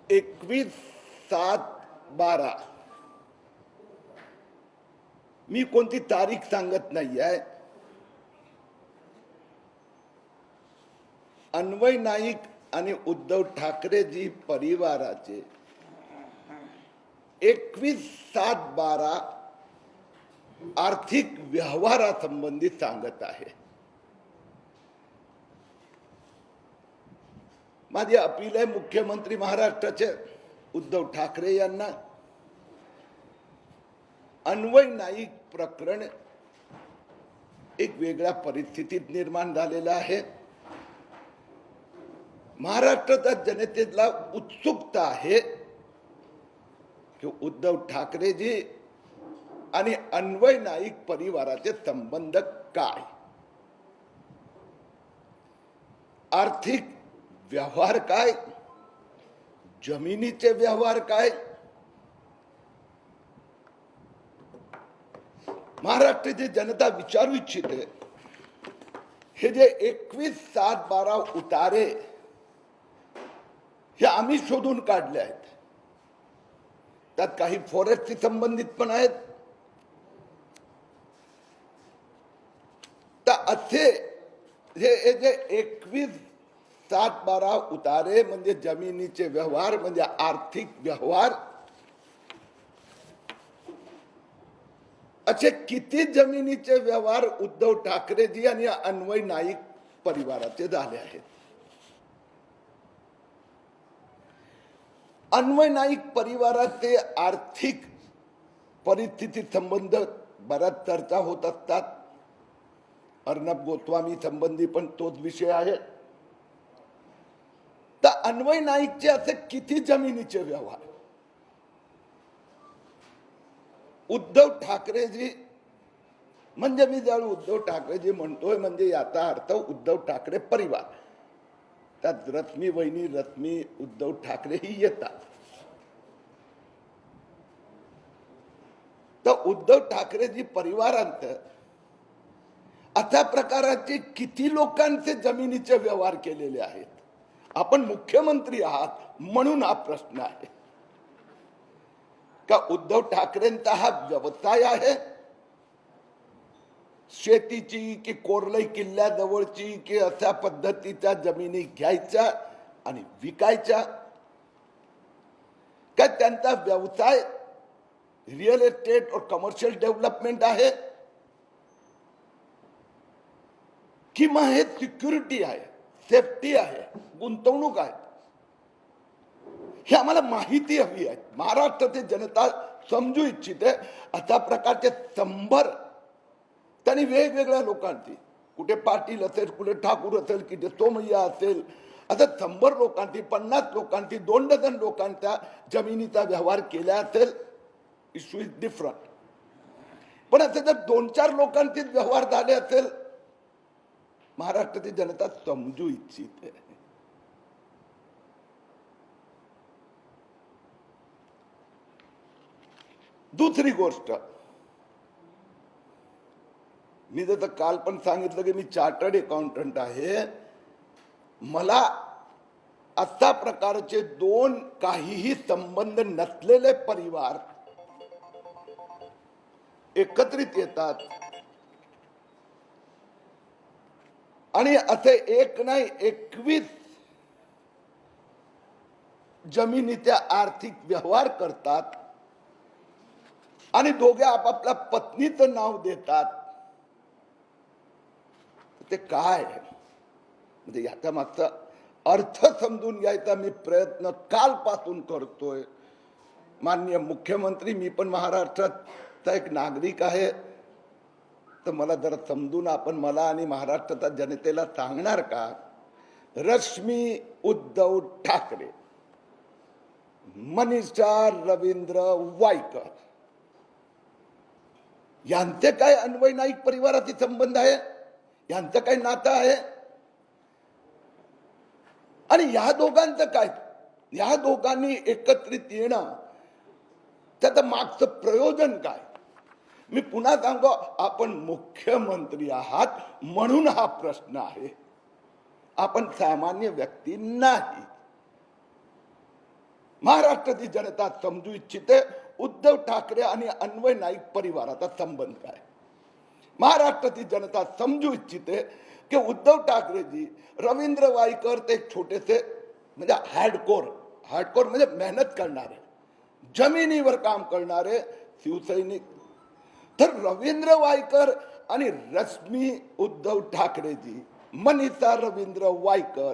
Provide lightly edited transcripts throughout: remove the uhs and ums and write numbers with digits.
21/7/12 मी कोणती तारीख सांगत नाही आहे. अन्वय नाईक आणि उद्धव ठाकरेजी परिवाराचे 21/7/12 आर्थिक व्यवहारासंबंधी सांगत आहे. माझी अपील आहे मुख्यमंत्री महाराष्ट्राचे उद्धव ठाकरे यांना, अन्वय नाईक प्रकरण एक वेगळ्या परिस्थितीत निर्माण झालेलं आहे. महाराष्ट्राच्या जनतेला उत्सुकता आहे की उद्धव ठाकरेजी आणि अन्वय नाईक परिवाराचे संबंध काय, आर्थिक व्यवहार काय, जमिनीचे व्यवहार काय. महाराष्ट्राची जनता विचारू इच्छिते, हे जे 21/7/12 उतारे हे आम्ही शोधून काढले आहेत. त्यात काही फॉरेस्टशी संबंधित पण आहेत. तर असे हे जे 21/7/12 उतारे म्हणजे जमिनीचे व्यवहार, म्हणजे आर्थिक व्यवहार, असे किती जमिनीचे व्यवहार उद्धव ठाकरेजी आणि अन्वय नाईक परिवाराचे झाले आहेत. अन्वय नाईक परिवाराचे आर्थिक परिस्थिती संबंध बऱ्याच चर्चा होत असतात. अर्णब गोस्वामी संबंधी पण तोच विषय आहे. तर अन्वय नाईकचे असे किती जमिनीचे व्यवहार उद्धव ठाकरेजी, म्हणजे मी ज्यावेळी उद्धव ठाकरेजी म्हणतोय म्हणजे याचा अर्थ उद्धव ठाकरे परिवार, त्यात रश्मी वहिनी, रश्मी उद्धव ठाकरे ही येतात. तर उद्धव ठाकरेजी परिवारांत अशा प्रकारचे किती लोकांचे जमिनीचे व्यवहार केलेले आहेत. आपण मुख्यमंत्री आहात म्हणून हा प्रश्न आहे का उद्धव ठाकरेंचा हा व्यवसाय आहे, शेतीची की कोरलई किल्ल्याजवळची की अशा पद्धतीच्या जमिनी घ्यायच्या आणि विकायच्या, का त्यांचा व्यवसाय रिअल एस्टेट और कमर्शियल डेव्हलपमेंट आहे, की मग हे सिक्युरिटी आहे, सेफ्टी आहे, गुंतवणूक आहे. हे आम्हाला माहिती हवी आहे. महाराष्ट्राची जनता समजू इच्छिते. अशा प्रकारचे 100 त्यांनी वेगवेगळ्या लोकांची, कुठे पाटील असेल, कुठे ठाकूर असेल, कुठे सोमय्या असेल, आता 100 लोकांची, 50 लोकांची, 2 डझन लोकांच्या जमिनीचा व्यवहार केला असेल, इश्यू इज डिफरंट. पण असे जर 2-4 लोकांचे व्यवहार झाले असेल, महाराष्ट्राची जनता समजू इच्छिते. दुसरी गोष्ट, मी जर काल पण सांगितलं की मी चार्टर्ड अकाउंटंट आहे. मला अशा प्रकारचे 2 काहीही संबंध नसलेले परिवार एकत्रित येतात आणि असे एक नाही 21 जमिनीचे आर्थिक व्यवहार करतात आणि दोघे आपापल्या पत्नीचं नाव देतात. ते काय म्हणजे याचा मागचा अर्थ समजून घ्यायचा मी प्रयत्न कालपासून करतोय. माननीय मुख्यमंत्री, मी पण महाराष्ट्राचा एक नागरिक आहे, तर मला जरा समजून आपण मला आणि महाराष्ट्राच्या जनतेला सांगणार का, रश्मी उद्धव ठाकरे, मनीषा रवींद्र वायकर यांचे काय अन्वय नाईक परिवाराचे संबंध आहे, यांचं काय नातं आहे, आणि या दोघांचं काय, या दोघांनी एकत्रित येणं त्याचं मागचं प्रयोजन काय. मी पुन्हा सांगतो, आपण मुख्यमंत्री आहात म्हणून हा प्रश्न आहे, आपण सामान्य व्यक्ती नाही. महाराष्ट्राची जनता समजू इच्छिते उद्धव ठाकरे आणि अन्वय नाईक परिवाराचा संबंध काय. महाराष्ट्राची जनता समजू इच्छिते की उद्धव ठाकरेजी रवींद्र वाईकर ते छोटेसे म्हणजे हार्डकोर म्हणजे मेहनत करणारे, जमिनीवर काम करणारे शिवसैनिक. तर रवींद्र वाईकर आणि रश्मी उद्धव ठाकरेजी, मनीषा रवींद्र वाईकर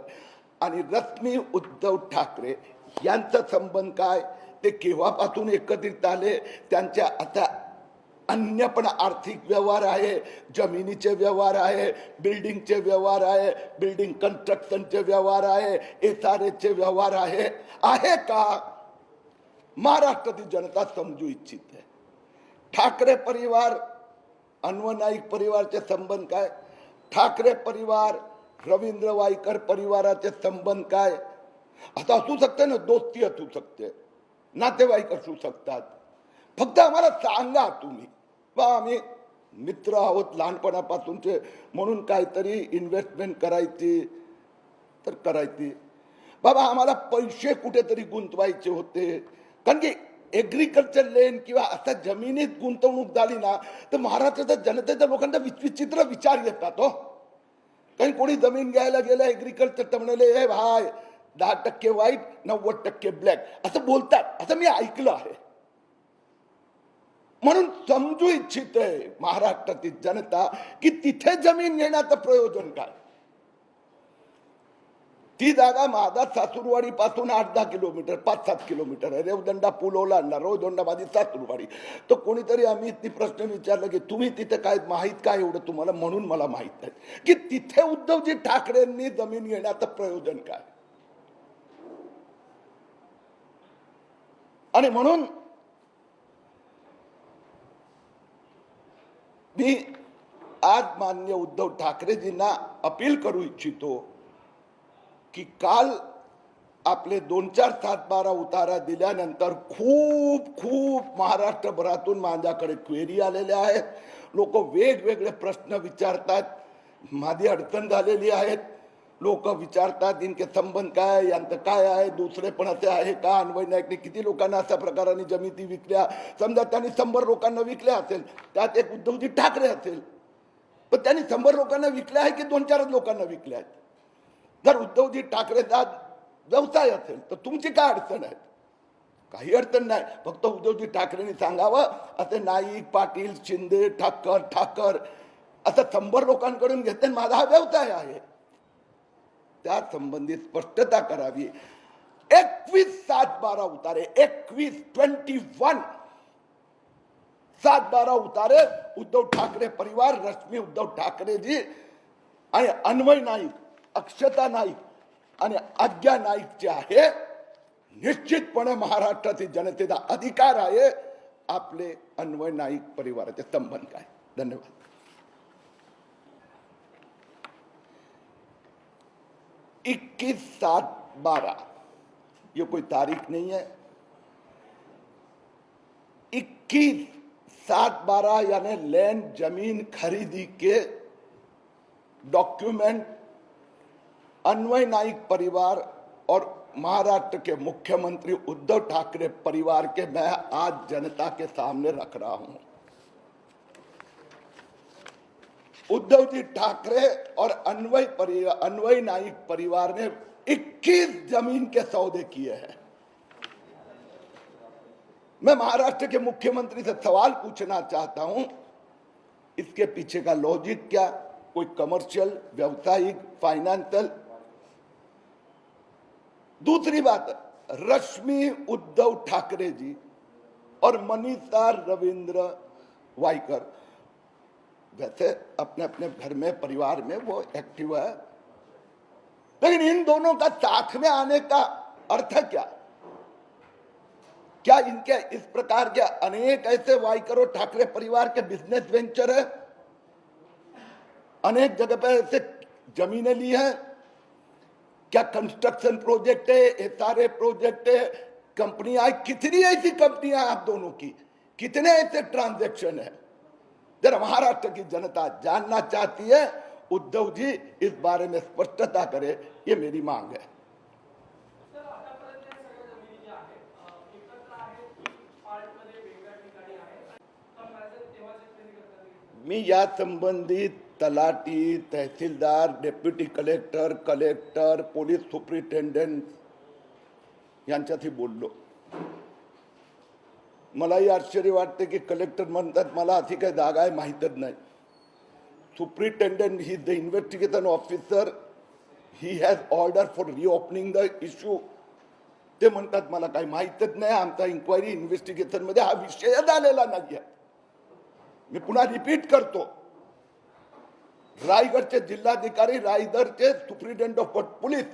आणि रश्मी उद्धव ठाकरे यांचा संबंध काय, ते केव्हापासून एकत्रित आले, त्यांच्या आता अन्य पण आर्थिक व्यवहार आहे, जमिनीचे व्यवहार आहे, बिल्डिंगचे व्यवहार आहे, बिल्डिंग कन्स्ट्रक्शनचे व्यवहार आहे, SRA व्यवहार आहे का. महाराष्ट्रातील जनता समजू इच्छिते. ठाकरे परिवार अन्वय नाईक परिवारचे संबंध काय, ठाकरे परिवार रवींद्र वाईकर परिवाराचे संबंध काय. आता असू शकते ना, दोस्ती असू शकते, नातेवाईक असू शकतात. फक्त आम्हाला सांगा तुम्ही बा, आम्ही मित्र आहोत लहानपणापासूनचे, म्हणून काहीतरी इन्व्हेस्टमेंट करायची तर करायची. बाबा आम्हाला पैसे कुठेतरी गुंतवायचे होते, कारण की एग्रीकल्चर लँड किंवा आता जमिनीत गुंतवणूक झाली ना तर महाराष्ट्राच्या जनतेच्या लोकांना विचित्र विचार येतात हो. काही कोणी जमीन घ्यायला गेलं एग्रीकल्चर तर म्हणाले हे भाई 10% व्हाईट 90% ब्लॅक असं बोलतात, असं मी ऐकलं आहे. म्हणून समजू इच्छिते महाराष्ट्रातील जनता की तिथे जमीन घेण्याचं प्रयोजन काय. ती जागा माझा सासूरवाडी पासून 8-10 किलोमीटर 5-7 किलोमीटर आहे. रेवदंडा पूल ओलांडला, रेवदंडा माझी सासूरवाडी. तर कोणीतरी आम्ही ती प्रश्न विचारला की तुम्ही तिथे काय माहित काय एवढं तुम्हाला, म्हणून मला माहित आहे की तिथे उद्धवजी ठाकरेंनी जमीन घेण्याचं प्रयोजन काय. आणि म्हणून मी आज माननीय उद्धव ठाकरेजींना अपील करू इच्छितो की काल आपले 2-4 7-12 उतारा दिल्यानंतर खूप महाराष्ट्रभरातून माझ्याकडे क्वेरी आलेल्या आहेत. लोक वेगवेगळे प्रश्न विचारतात, माझी अडचण झालेली आहेत. लोक विचारतात इनके संबंध काय, यांचं काय आहे, दुसरे पण असे आहे का. अन्वय नाईकने किती लोकांना अशा प्रकाराने जमिनी विकल्या, समजा त्यांनी 100 लोकांना विकल्या असेल, त्यात एक उद्धवजी ठाकरे असेल, पण त्यांनी 100 लोकांना विकल्या आहे की 2-4 लोकांना विकल्या आहेत. जर उद्धवजी ठाकरेचा व्यवसाय असेल तर तुमची काय अडचण आहे. काही अडचण नाही, फक्त उद्धवजी ठाकरेंनी सांगावं असे नाईक पाटील शिंदे ठाकर असं 100 लोकांकडून घेते माझा हा व्यवसाय आहे, त्या संबंधित स्पष्टता करावी. 21/7/12 उतारे 21 7/12 उतारे उद्धव ठाकरे परिवार, रश्मी उद्धव ठाकरेजी आणि अन्वय नाईक, अक्षता नाईक आणि आज्ञा नाईकचे आहे. निश्चितपणे महाराष्ट्रातील जनतेचा अधिकार आहे आपले अन्वय नाईक परिवाराचे संबंध काय. धन्यवाद. इक्कीस 7/12 ये कोई तारीख नहीं है. 21/7/12 यानी लैंड जमीन खरीदी के डॉक्यूमेंट अन्वय नाईक परिवार और महाराष्ट्र के मुख्यमंत्री उद्धव ठाकरे परिवार के मैं आज जनता के सामने रख रहा हूं. उद्धव जी ठाकरे और अन्वय नाईक परिवार ने 21 जमीन के सौदे किए हैं. मैं महाराष्ट्र के मुख्यमंत्री से सवाल पूछना चाहता हूं, इसके पीछे का लॉजिक क्या, कोई कमर्शियल, व्यावसायिक, फाइनेंशियल. दूसरी बात, रश्मी उद्धव ठाकरे जी और मनीषा रवींद्र वाईकर वैसे अपने अपने घर में परिवार में वो एक्टिव है, लेकिन इन दोनों का साथ में आने का अर्थ है क्या. क्या इनके इस प्रकार के अनेक ऐसे वाईकर और ठाकरे परिवार के बिजनेस वेंचर है, अनेक जगह पे ऐसे जमीनें ली हैं. क्या कंस्ट्रक्शन प्रोजेक्ट है, SRA प्रोजेक्ट है, कंपनियां, कितनी ऐसी कंपनियां आप दोनों की, कितने ऐसे ट्रांजैक्शन है. जरा महाराष्ट्र की जनता जानना चाहती है. उद्धव जी इस बारे में स्पष्टता करे, ये मेरी मांग है. मी या संबंधित तलाठी, तहसीलदार, deputy collector, collector, police superintendent यांच्याशी बोललो. मलाही आश्चर्य वाटते की कलेक्टर म्हणतात मला अशी काही जागा आहे माहीतच नाही. Superintendent he the investigation officer, he has order for reopening the issue. ते म्हणतात मला काही माहीतच नाही, आमचा इन्क्वायरी इन्व्हेस्टिगेशन मध्ये हा विषय आलेला नाही. मी पुन्हा रिपीट करतो, रायगडचे जिल्हाधिकारी, रायगडचे सुप्रिटेंडेंट ऑफ पोलीस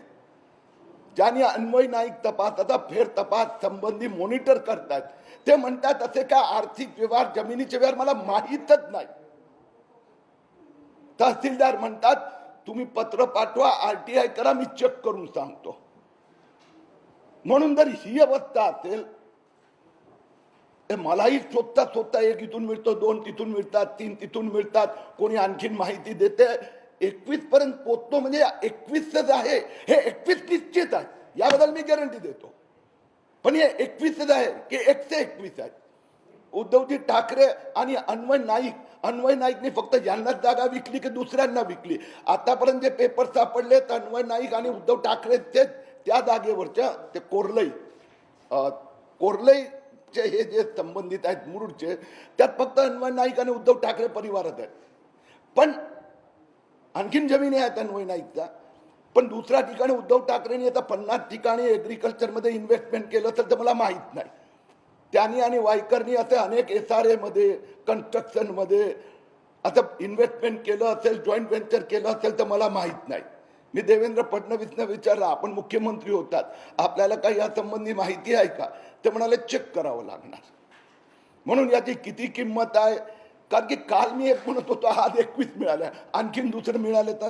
ज्यांनी अन्वय नाईक तपासाचा फेर तपास संबंधी मॉनिटर करतात, ते म्हणतात असे काय आर्थिक व्यवहार, जमिनीचे व्यवहार मला माहीतच नाही. तहसीलदार म्हणतात तुम्ही पत्र पाठवा, आरटीआय करा, मी चेक करून सांगतो. म्हणून जर ही अवस्था असेल, मलाही स्वतः एक इथून मिळतो, 2 तिथून मिळतात, 3 तिथून मिळतात, कोणी आणखीन माहिती देते. 21 पर्यंत पोहोचतो म्हणजे 21च आहे, हे 21 निश्चित आहे, याबद्दल मी गॅरंटी देतो. पण हे 21च आहे की 121 आहे. उद्धवजी ठाकरे आणि अन्वय नाईकने फक्त यांनाच जागा विकली की दुसऱ्यांना विकली? आतापर्यंत जे पेपर सापडले तर अन्वय नाईक आणि उद्धव ठाकरेचे त्या जागेवरच्या ते कोरलईचे हे जे संबंधित आहेत मुरुडचे, त्यात फक्त अन्वय नाईक आणि उद्धव ठाकरे परिवारात आहेत. पण आणखीन जमिनी आहेत अन्वय नाईकचा. पण दुसऱ्या ठिकाणी उद्धव ठाकरेंनी आता 50 ठिकाणी एग्रीकल्चरमध्ये इन्व्हेस्टमेंट केलं असेल तर मला माहीत नाही. त्यांनी आणि वायकरनी असे अनेक SRA मध्ये, कन्स्ट्रक्शन मध्ये आता इन्व्हेस्टमेंट केलं असेल, जॉईंट व्हेंचर केलं असेल तर मला माहीत नाही. मी देवेंद्र फडणवीसने विचारलं, आपण मुख्यमंत्री होतात, आपल्याला काही या संबंधी माहिती आहे का? ते म्हणाले चेक करावं लागणार. म्हणून याची किती किंमत आहे? कारण की काल मी एक म्हणत होतो आज 21 मिळाल्या, आणखीन दुसरं मिळाले तर